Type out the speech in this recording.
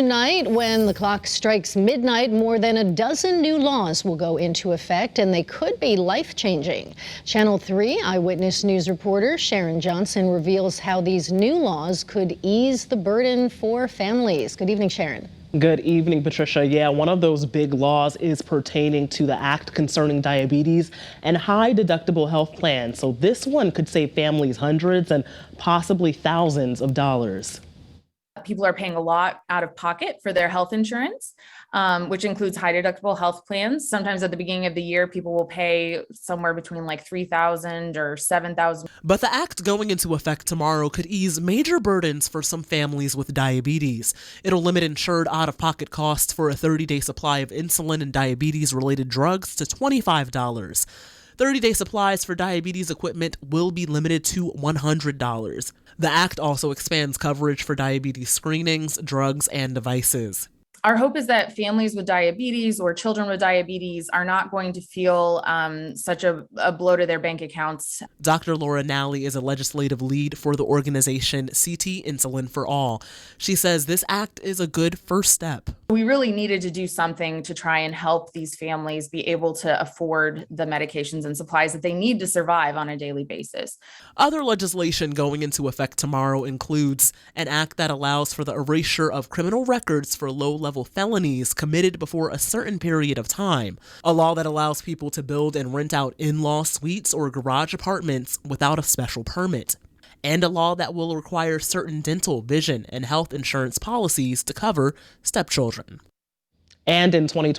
Tonight, when the clock strikes midnight, more than a dozen new laws will go into effect, and they could be life-changing. Channel 3 Eyewitness News reporter Sharon Johnson reveals how these new laws could ease the burden for families. Good evening, Sharon. Good evening, Patricia. Yeah, one of those big laws is pertaining to the act concerning diabetes and high deductible health plans. So this one could save families hundreds and possibly thousands of dollars. People are paying a lot out of pocket for their health insurance, which includes high deductible health plans. Sometimes at the beginning of the year, people will pay somewhere between like $3,000 or $7,000. But the act going into effect tomorrow could ease major burdens for some families with diabetes. It'll limit insured out-of-pocket costs for a 30-day supply of insulin and diabetes-related drugs to $25. 30-day supplies for diabetes equipment will be limited to $100. The act also expands coverage for diabetes screenings, drugs, and devices. Our hope is that families with diabetes or children with diabetes are not going to feel such a blow to their bank accounts. Dr. Laura Nally is a legislative lead for the organization CT Insulin for All. She says this act is a good first step. We really needed to do something to try and help these families be able to afford the medications and supplies that they need to survive on a daily basis. Other legislation going into effect tomorrow includes an act that allows for the erasure of criminal records for low-level felonies committed before a certain period of time, a law that allows people to build and rent out in-law suites or garage apartments without a special permit, and a law that will require certain dental, vision, and health insurance policies to cover stepchildren. And in 2020,